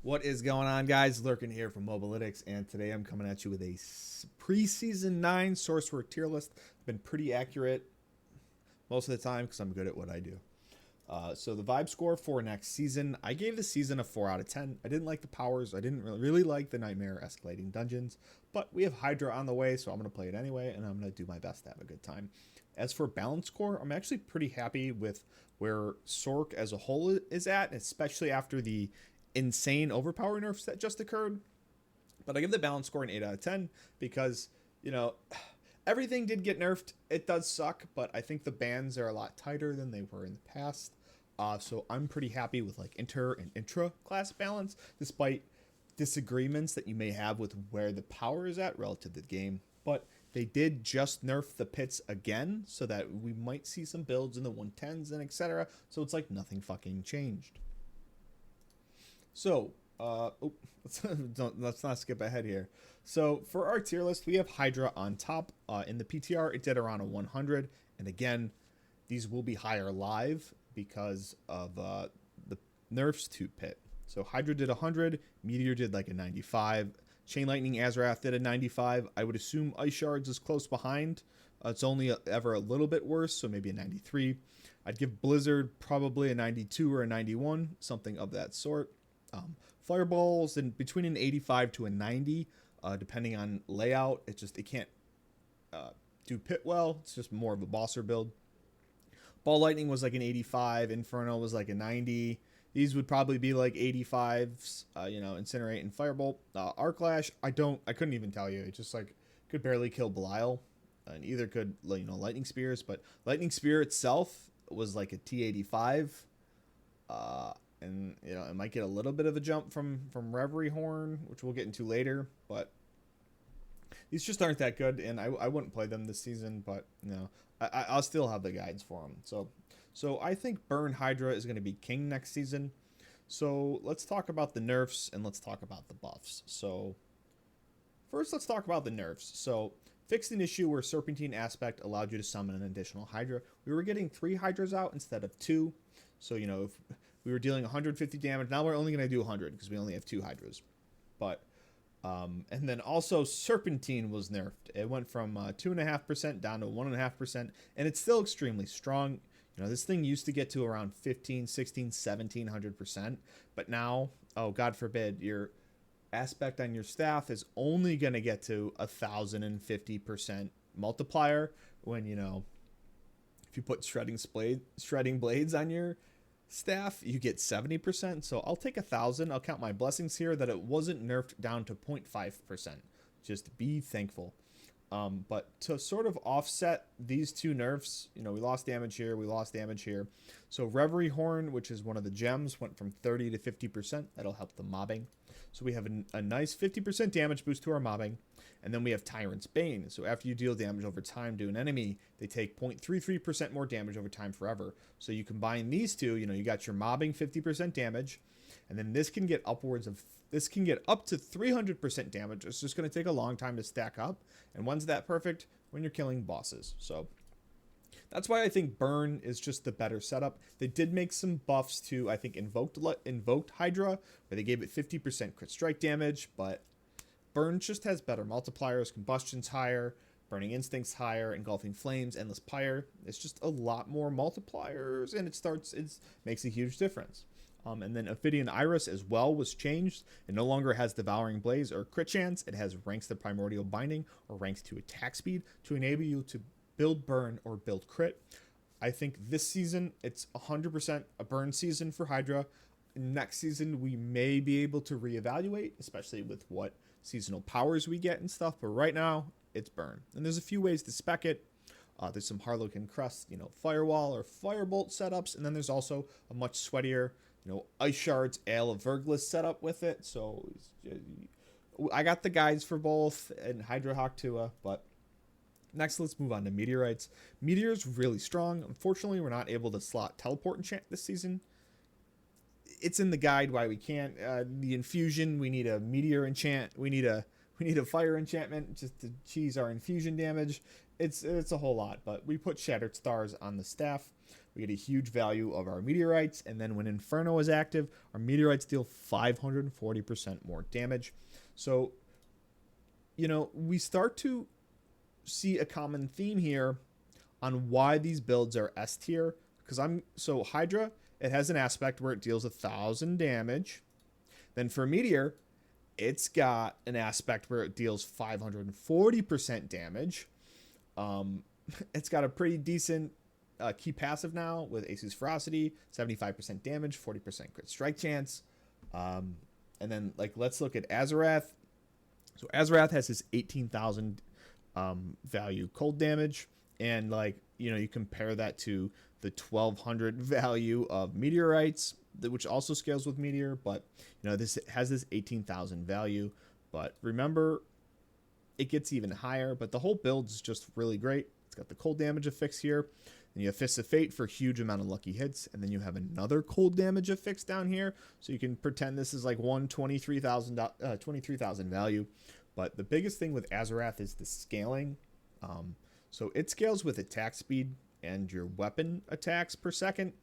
What is going on, guys? Lurking here from Mobalytics, and today I'm coming at you with a preseason 9 Sorcerer tier list. I've been pretty accurate most of the time because I'm good at what I do. So the vibe score for next season, I gave the season a 4 out of 10. I didn't like the powers. I didn't really like the Nightmare escalating dungeons, but we have Hydra on the way, so I'm going to play it anyway, and I'm going to do my best to have a good time. As for balance score, I'm actually pretty happy with where Sorc as a whole is at, especially after the insane Overpower Nerfs that just occurred. But I give the balance score an 8 out of 10 because, you know, everything did get nerfed. It does suck, but I think the bans are a lot tighter than they were in the past. So I'm pretty happy with like inter and intra class balance, despite disagreements that you may have with where the power is at relative to the game. But they did just nerf the pits again, so that we might see some builds in the 110s and etc. So it's like nothing fucking changed. So, let's not skip ahead here. So for our tier list, we have Hydra on top. In the PTR, it did around a 100. And again, these will be higher live because of the nerfs to pit. So Hydra did 100, Meteor did like a 95, Chain Lightning Azurewrath did a 95. I would assume Ice Shards is close behind. It's only ever a little bit worse, so maybe a 93. I'd give Blizzard probably a 92 or a 91, something of that sort. Fireballs in between an 85 to a 90, depending on layout. It can't do pit well. It's just more of a bosser build. Ball Lightning was like an 85. Inferno was like a 90. These would probably be like 85s. Incinerate and Firebolt. Arc Lash, I couldn't even tell you. It just like could barely kill Belial, and either could Lightning Spears, but Lightning Spear itself was like a T85. And it might get a little bit of a jump from Reverie Horn, which we'll get into later, but these just aren't that good, and I wouldn't play them this season, but I'll still have the guides for them. So I think Burn Hydra is going to be king next season. So let's talk about the nerfs and let's talk about the buffs. So first, let's talk about the nerfs. So fixed an issue where Serpentine Aspect allowed you to summon an additional Hydra. We were getting 3 Hydras out instead of 2. So, if we were dealing 150 damage, now we're only going to do 100 because we only have 2 Hydras. But, and then also Serpentine was nerfed. It went from 2.5% down to 1.5%, and it's still extremely strong. This thing used to get to around 15, 16, 1700%, but now, oh, God forbid, your aspect on your staff is only going to get to 1,050% multiplier when, if you put shredding blades on your staff, you get 70%. So I'll take 1,000. I'll count my blessings here that it wasn't nerfed down to 0.5%. Just be thankful. But to sort of offset these two nerfs, we lost damage here, we lost damage here. So Reverie Horn, which is one of the gems, went from 30 to 50%. That'll help the mobbing. So we have a nice 50% damage boost to our mobbing. And then we have Tyrant's Bane. So after you deal damage over time to an enemy, they take 0.33% more damage over time forever. So you combine these two, you got your mobbing 50% damage. And then this can get up to 300% damage. It's just going to take a long time to stack up. And when's that perfect? When you're killing bosses. So that's why I think Burn is just the better setup. They did make some buffs to, I think, Invoked Hydra, where they gave it 50% crit strike damage, but Burn just has better multipliers. Combustion's higher, Burning Instinct's higher, Engulfing Flames, Endless Pyre. It's just a lot more multipliers, and it makes a huge difference. And then Ophidian Iris as well was changed. It no longer has Devouring Blaze or crit chance. It has ranks to Primordial Binding or ranks to attack speed to enable you to build burn or build crit. I think this season it's 100% a burn season for Hydra. Next season we may be able to reevaluate, especially with what seasonal powers we get and stuff. But right now it's burn. And there's a few ways to spec it. There's some Harlequin Crest, Firewall or Firebolt setups. And then there's also a much sweatier, Ice Shards, Ale of Verglis setup with it. So I got the guides for both and Hydra Hawktua, but next let's move on to Meteorites. Meteor's really strong. Unfortunately, we're not able to slot Teleport enchant this season. It's in the guide why we can't. The infusion, we need a Meteor enchant. We need a fire enchantment just to cheese our infusion damage. It's a whole lot, but we put Shattered Stars on the staff. we get a huge value of our meteorites, and then when Inferno is active, our meteorites deal 540% more damage. So, you know, we start to see a common theme here on why these builds are S tier. Because so Hydra, it has an aspect where it deals 1,000 damage. Then for Meteor, it's got an aspect where it deals 540% damage. It's got a pretty decent key passive now with Ace's Ferocity, 75% damage, 40% crit strike chance. And then, like, let's look at Azurewrath. So Azurewrath has his 18,000 value cold damage, and, like, you know, you compare that to the 1,200 value of meteorites, which also scales with Meteor, but, you know, this has this 18,000 value. But remember, it gets even higher, but the whole build is just really great. It's got the cold damage affix here. Then you have Fists of Fate for a huge amount of lucky hits, and then you have another cold damage affix down here, so you can pretend this is like 23,000 value. But the biggest thing with Azurewrath is the scaling. So it scales with attack speed and your weapon attacks per second.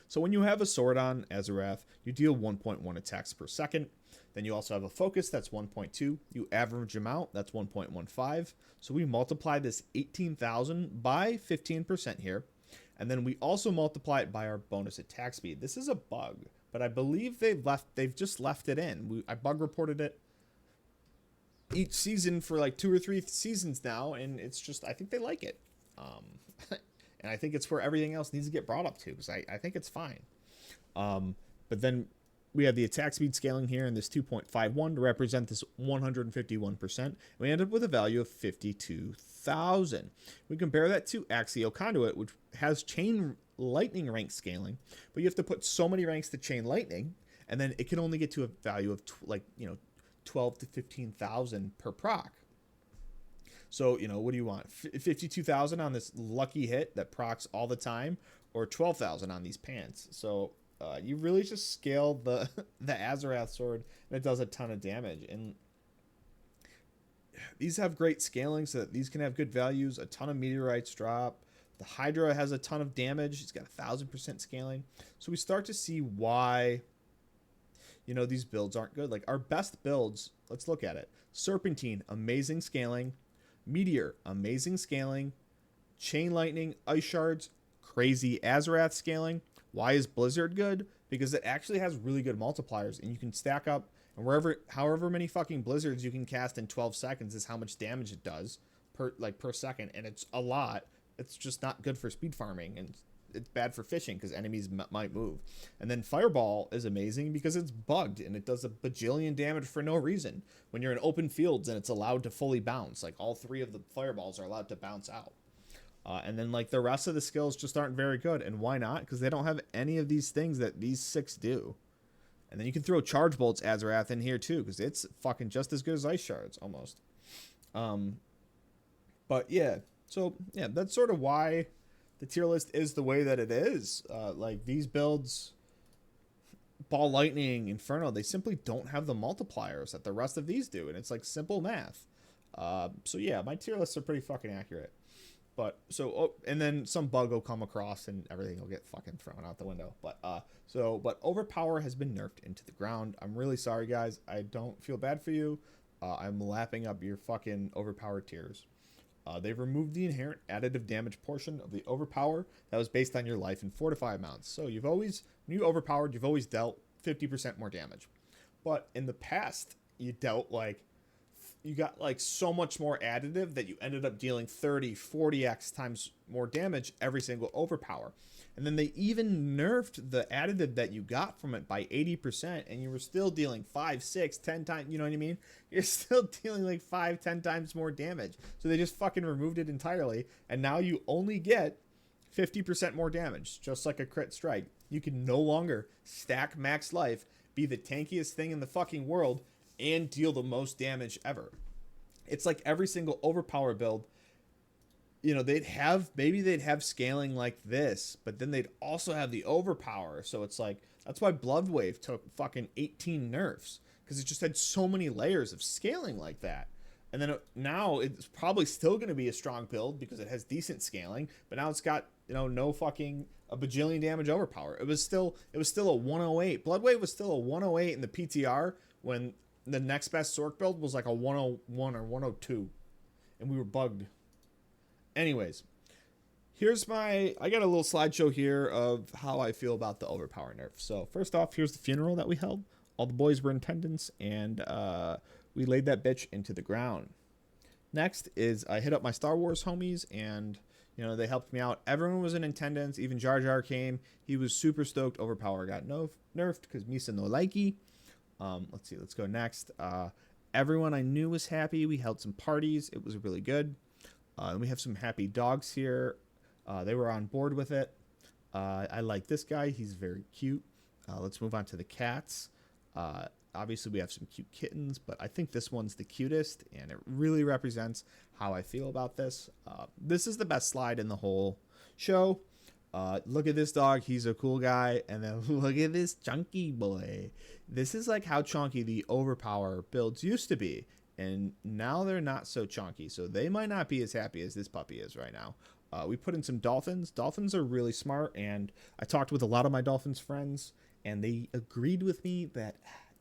So when you have a sword on Azurewrath, you deal 1.1 attacks per second. Then you also have a focus, that's 1.2. You average them out, that's 1.15. So we multiply this 18,000 by 15% here. And then we also multiply it by our bonus attack speed. This is a bug, but I believe they've just left it in. I bug reported it each season for like 2 or 3 seasons now, and it's just, I think they like it. And I think it's where everything else needs to get brought up to, because I think it's fine. But then we have the attack speed scaling here in this 2.51 to represent this 151%. We end up with a value of 52,000. We compare that to Axial Conduit, which has chain lightning rank scaling, but you have to put so many ranks to chain lightning, and then it can only get to a value of 12 to 15,000 per proc. So, you know, what do you want? 52,000 on this lucky hit that procs all the time, or 12,000 on these pants. So you really just scale the Azurewrath sword, and it does a ton of damage. And these have great scaling, so that these can have good values. A ton of meteorites drop. The Hydra has a ton of damage. It's got 1,000% scaling. So we start to see why, you know, these builds aren't good. Like our best builds, let's look at it. Serpentine, amazing scaling. Meteor, amazing scaling. Chain Lightning, Ice Shards, crazy Azurewrath scaling. Why is Blizzard good? Because it actually has really good multipliers, and you can stack up, and however many fucking blizzards you can cast in 12 seconds is how much damage it does per second, and it's a lot. It's just not good for speed farming, and it's bad for fishing because enemies might move. And then Fireball is amazing because it's bugged and it does a bajillion damage for no reason when you're in open fields, and it's allowed to fully bounce. Like all 3 of the fireballs are allowed to bounce out. And then like the rest of the skills just aren't very good. And why not? Because they don't have any of these things that these 6 do. And then you can throw Charge Bolts Azurewrath in here too, because it's fucking just as good as Ice Shards almost. But yeah, so yeah, that's sort of why the tier list is the way that it is. Like these builds, Ball Lightning, Inferno, they simply don't have the multipliers that the rest of these do, and it's like simple math. So yeah, my tier lists are pretty fucking accurate. But so, and then some bug will come across and everything will get fucking thrown out the window. But but Overpower has been nerfed into the ground. I'm really sorry, guys. I don't feel bad for you. I'm lapping up your fucking Overpower tiers. They've removed the inherent additive damage portion of the Overpower that was based on your life and fortify amounts. So when you overpowered, you've always dealt 50% more damage. But in the past, you got like so much more additive that you ended up dealing 30, 40x times more damage every single Overpower. And then they even nerfed the additive that you got from it by 80%, and you were still dealing 5, 6, 10 times, you know what I mean? You're still dealing like 5, 10 times more damage. So they just fucking removed it entirely, and now you only get 50% more damage, just like a crit strike. You can no longer stack max life, be the tankiest thing in the fucking world, and deal the most damage ever. It's like every single Overpower build, you know, they'd have scaling like this, but then they'd also have the Overpower. So it's like, that's why Bloodwave took fucking 18 nerfs, because it just had so many layers of scaling like that. And then now it's probably still going to be a strong build because it has decent scaling, but now it's got no fucking a bajillion damage overpower. It was still a 108. Bloodwave was still a 108 in the PTR when the next best Sorc build was like a 101 or 102, and we were bugged. Anyways, I got a little slideshow here of how I feel about the Overpower nerf. So first off, here's the funeral that we held. All the boys were in attendance, and we laid that bitch into the ground. Next is I hit up my Star Wars homies, and they helped me out. Everyone was in attendance. Even Jar Jar came. He was super stoked. Overpower got nerfed because Misa no likey. Let's see. Let's go next. Everyone I knew was happy. We held some parties. It was really good. And we have some happy dogs here. They were on board with it. I like this guy. He's very cute. Let's move on to the cats. Obviously, we have some cute kittens, but I think this one's the cutest, and it really represents how I feel about this. This is the best slide in the whole show. Look at this dog. He's a cool guy. And then look at this chunky boy. This is like how chunky the Overpower builds used to be. And now they're not so chunky. So they might not be as happy as this puppy is right now. We put in some dolphins. Dolphins are really smart. And I talked with a lot of my dolphins friends, and they agreed with me that,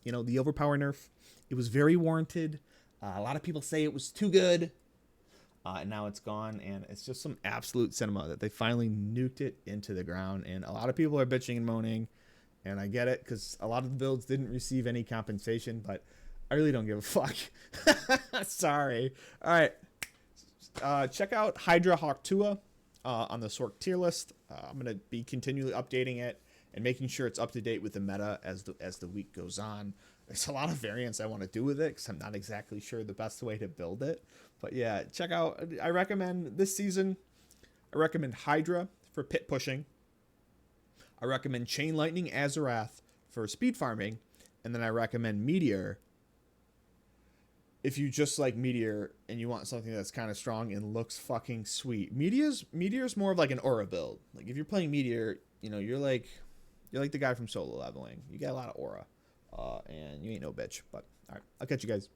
the Overpower nerf, it was very warranted. A lot of people say it was too good. And now it's gone, and it's just some absolute cinema that they finally nuked it into the ground. And a lot of people are bitching and moaning, and I get it, because a lot of the builds didn't receive any compensation, but I really don't give a fuck. Sorry. All right. Check out Hydra Hawk Tua on the Sorc tier list. I'm going to be continually updating it and making sure it's up to date with the meta as the week goes on. There's a lot of variants I want to do with it because I'm not exactly sure the best way to build it. But yeah, check out. I recommend this season. I recommend Hydra for pit pushing. I recommend Chain Lightning Azurewrath for speed farming. And then I recommend Meteor if you just like Meteor and you want something that's kind of strong and looks fucking sweet. Meteor's more of like an aura build. Like if you're playing Meteor, you're like the guy from solo leveling. You got a lot of aura. And you ain't no bitch. But all right, I'll catch you guys.